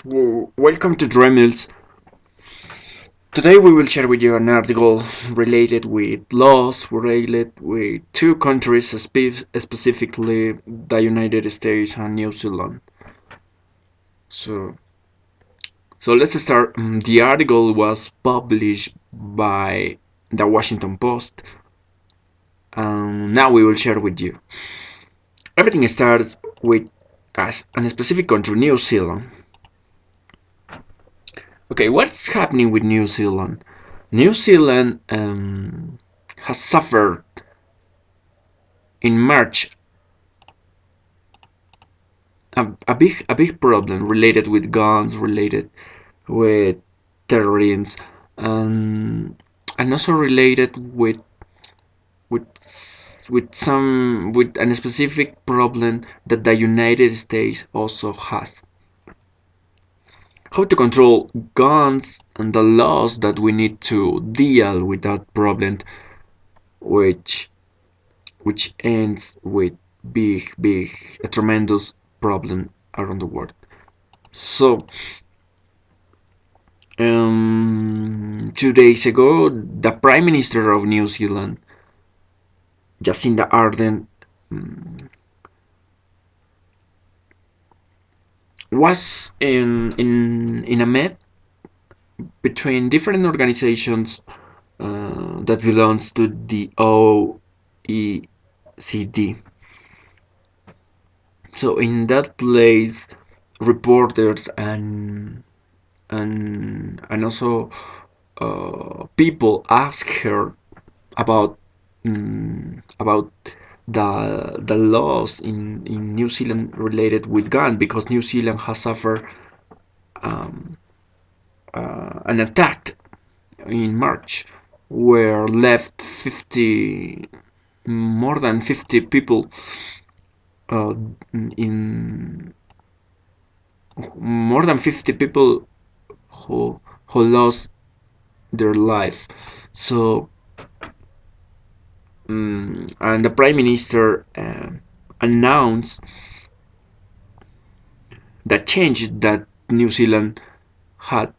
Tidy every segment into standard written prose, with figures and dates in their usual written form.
Welcome to Dremels. Today we will share with you an article related with laws related with two countries, specifically the United States and New Zealand. So, so let's start. The article was published by the Washington Post, and now we will share with you. Everything starts with as a specific country, New Zealand. Okay, what's happening with New Zealand? New Zealand has suffered in March a big problem related with guns, related with terrorism, and also related with with a specific problem that the United States also has. How to control guns and the laws that we need to deal with that problem, which which ends with big a tremendous problem around the world. So 2 days ago, the Prime Minister of New Zealand, Jacinda Ardern, um, was in a meet between different organizations that belongs to the OECD. So in that place, reporters and also people ask her about about the laws in New Zealand related with gun, because New Zealand has suffered um, an attack in March where left 50 more than 50 people uh, in more than 50 people who lost their life. So and the prime minister announced the change that New Zealand had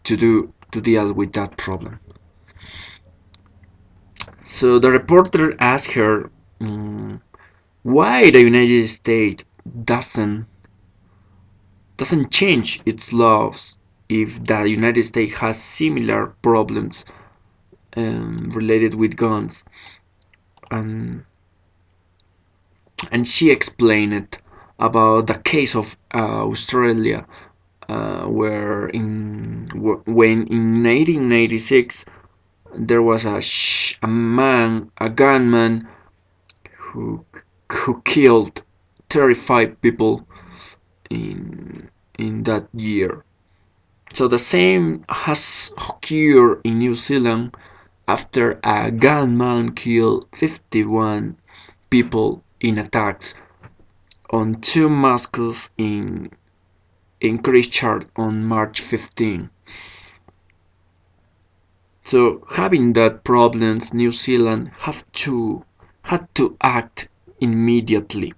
to do to deal with that problem. So the reporter asked her why the United States doesn't doesn't change its laws if the United States has similar problems related with guns, and she explained about the case of Australia, where when in 1996 there was a gunman who killed 35 people in that year. So the same has occurred in New Zealand after a gunman killed 51 people in attacks on two mosques in Christchurch on March 15. So having that problems, New Zealand had to act immediately.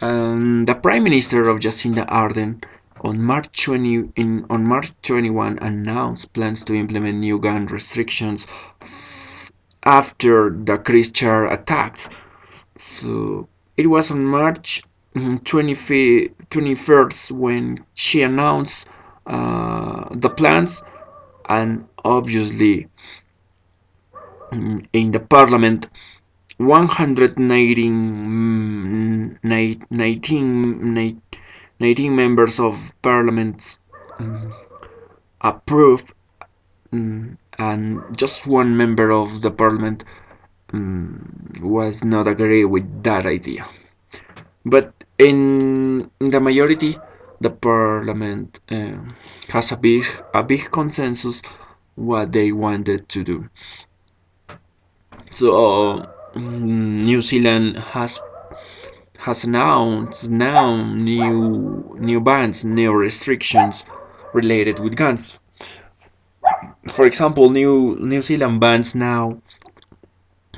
The Prime Minister of Jacinda Ardern on March 21 announced plans to implement new gun restrictions after the Christchurch attacks. So it was on March 21st when she announced the plans, and obviously in the parliament 119 members of parliament approved, and just one member of the parliament was not agree with that idea. But in the majority, the parliament has a big consensus what they wanted to do. So New Zealand has announced now new bans, new restrictions related with guns. For example, New Zealand bans now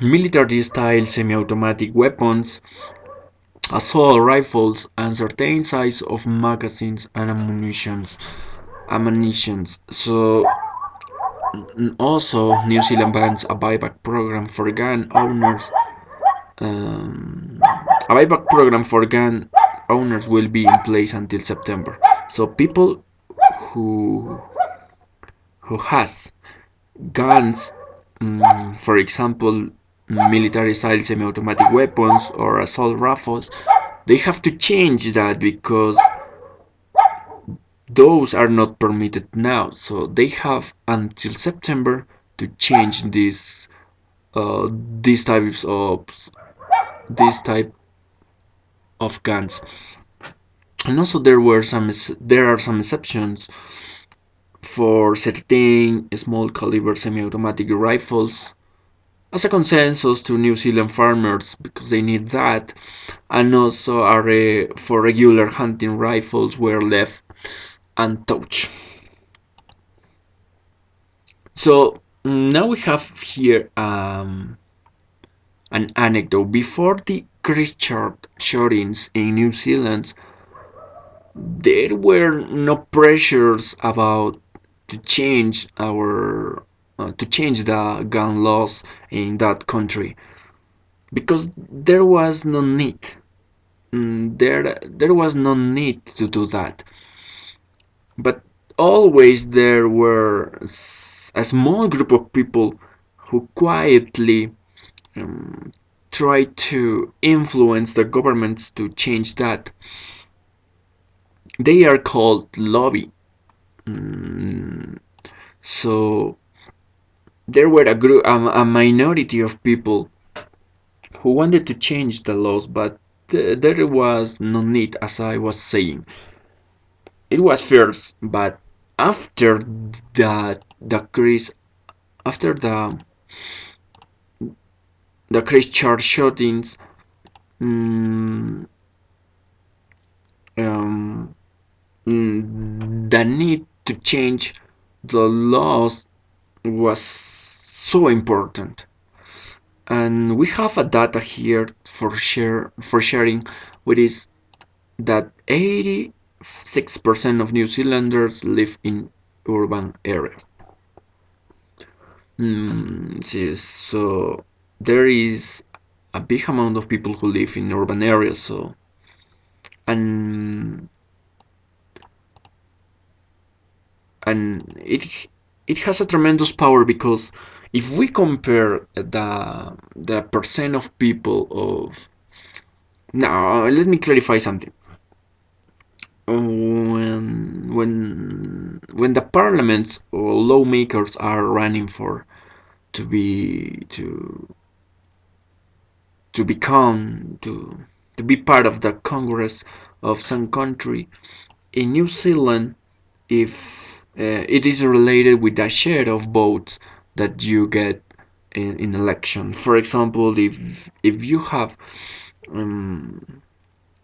military-style semi-automatic weapons, assault rifles, and certain size of magazines and ammunitions. So also New Zealand bans a buyback program for gun owners. Um, a buyback program for gun owners will be in place until September. So people who who has guns, for example, military-style semi-automatic weapons or assault rifles, they have to change that because those are not permitted now. So they have until September to change uh, these types of this type of guns. And also there are some exceptions for certain small caliber semi-automatic rifles as a consensus to New Zealand farmers because they need that, and also for regular hunting rifles were left untouched. So now we have here an anecdote. Before the Christchurch shootings in New Zealand, there were no pressures about to change our to change the gun laws in that country because there was no need. There was no need to do that. But always there were a small group of people who quietly um, tried to influence the governments to change that. They are called lobby. Mm, so there were a minority of people who wanted to change the laws, but there was no need, as I was saying. It was fierce, but after the Chris after the Christchurch shootings, mm, um, the need to change the laws was so important. And we have a data here for sharing, which is that 86% of New Zealanders live in urban areas. So there is a big amount of people who live in urban areas. So and it has a tremendous power because if we compare the percent of people of now let me clarify something. When the parliaments or lawmakers are running for to be to become to be part of the Congress of some country in New Zealand, if it is related with the share of votes that you get in election. For example, if you have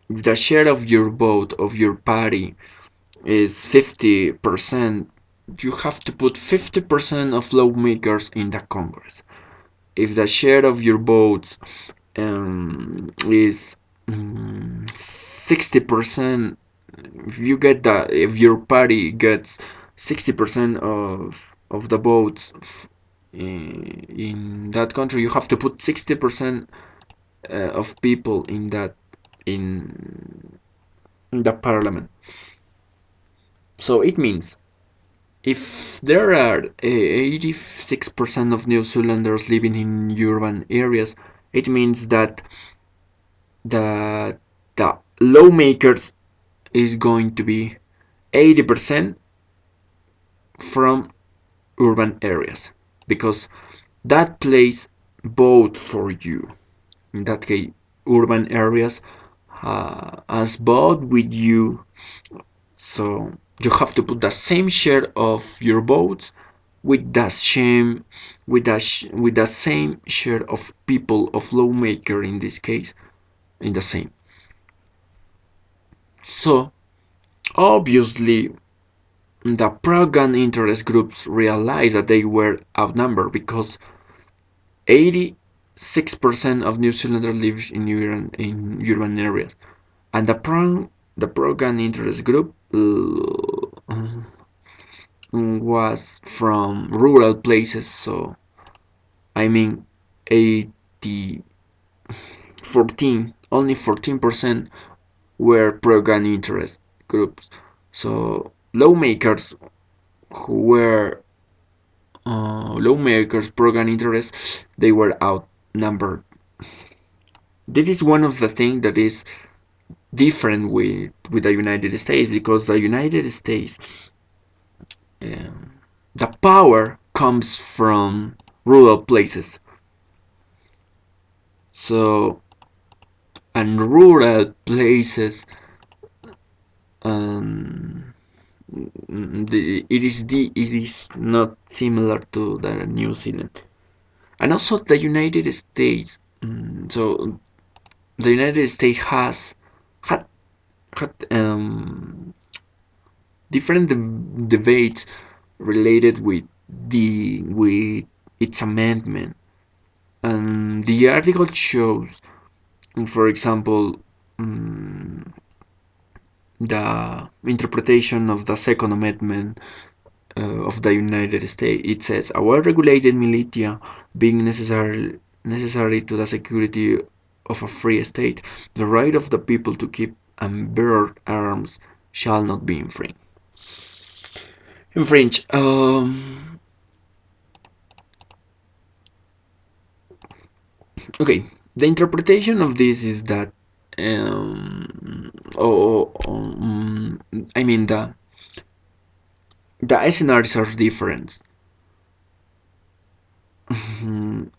if the share of your vote of your party is 50%, you have to put 50% of lawmakers in the Congress. If the share of your votes is 60%, if your party gets 60% of the votes in that country, you have to put 60% of people in the parliament. So it means if there are 86% of New Zealanders living in urban areas, it means that the the lawmakers is going to be 80% from urban areas because that place vote for you. In that case, urban areas as vote with you. So you have to put the same share of your votes with the same with the same share of people of lawmaker in this case in the same. So obviously the pro-gun interest groups realized that they were outnumbered because 80 6% of New Zealanders live in urban areas, and the pro-gun interest group was from rural places. So I mean, 80 only 14% were pro-gun interest groups. So lawmakers pro-gun interests, they were outnumbered. This is one of the things that is different with the United States, because the United States, um, the power comes from rural places. So, and rural places, um, it is not similar to the New Zealand, and also the United States. So the United States had had different debates related with its amendment, and the article shows, for example, um, the interpretation of the Second Amendment of the United States. It says a well-regulated militia being necessary to the security of a free state, the right of the people to keep and bear arms shall not be infringed. Infringe. Okay. The interpretation of this is that, I mean, the scenarios are different.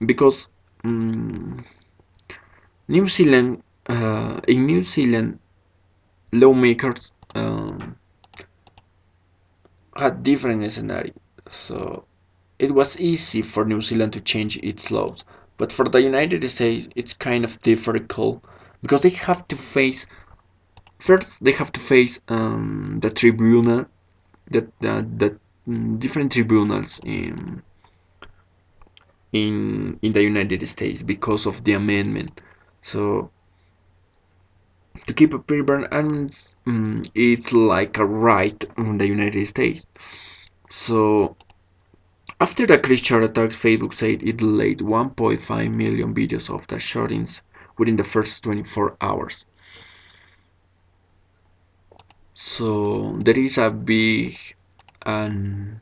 Because um, New Zealand, in New Zealand, lawmakers had different scenarios. So it was easy for New Zealand to change its laws, but for the United States, it's kind of difficult, because they have to face first. They have to face the tribunal, that different tribunals in the United States because of the amendment. So to keep a paper arms, it's like a right in the United States. So after the Christchurch attacks, Facebook said it delayed 1.5 million videos of the shootings within the first 24 hours. So and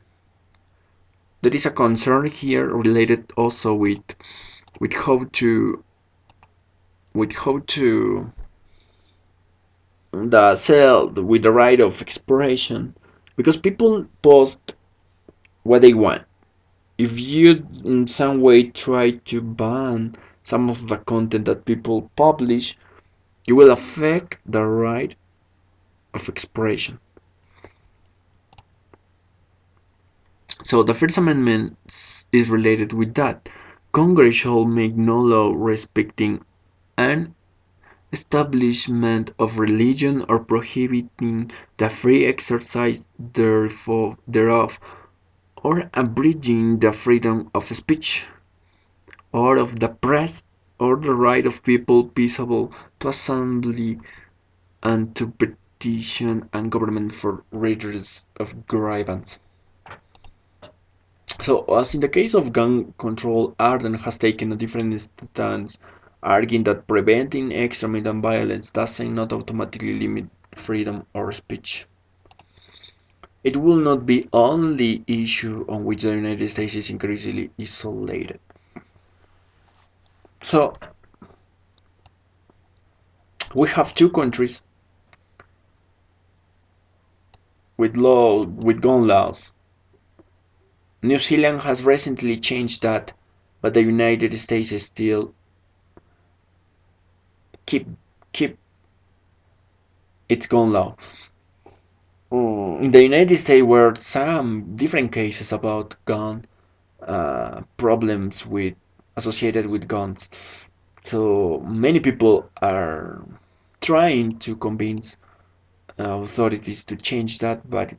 there is a concern here related also with how to with how to the sell with the right of expression, because people post what they want. If you in some way try to ban some of the content that people publish, you will affect the right of expression. So the First Amendment is related with that. Congress shall make no law respecting an establishment of religion or prohibiting the free exercise thereof, or abridging the freedom of speech or of the press, or the right of people peaceable to assembly and to petition and government for redress of grievance. So, as in the case of gun control, Arden has taken a different stance, arguing that preventing extremism and violence does not automatically limit freedom or speech. It will not be only issue on which the United States is increasingly isolated. So, we have two countries with gun laws. New Zealand has recently changed that, but the United States is still keep keep its gun law. In the United States were some different cases about gun problems with associated with guns. So many people are trying to convince authorities to change that, but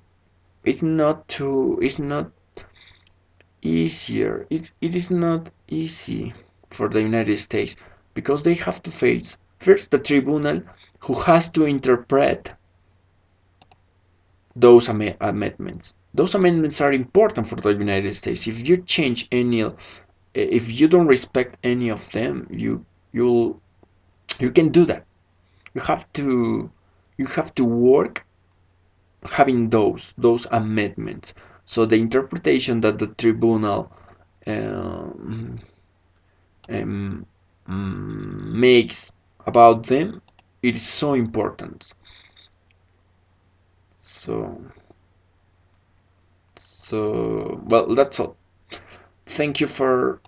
it's not easier. It is not easy. for the United States, because they have to face first the tribunal who has to interpret those amendments. Those amendments are important for the United States. If you change any, if you don't respect any of them, you'll you can do that. You have to work having those amendments. So the interpretation that the tribunal um, um, makes about them, it is so important. So well, that's all. Thank you for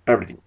everything.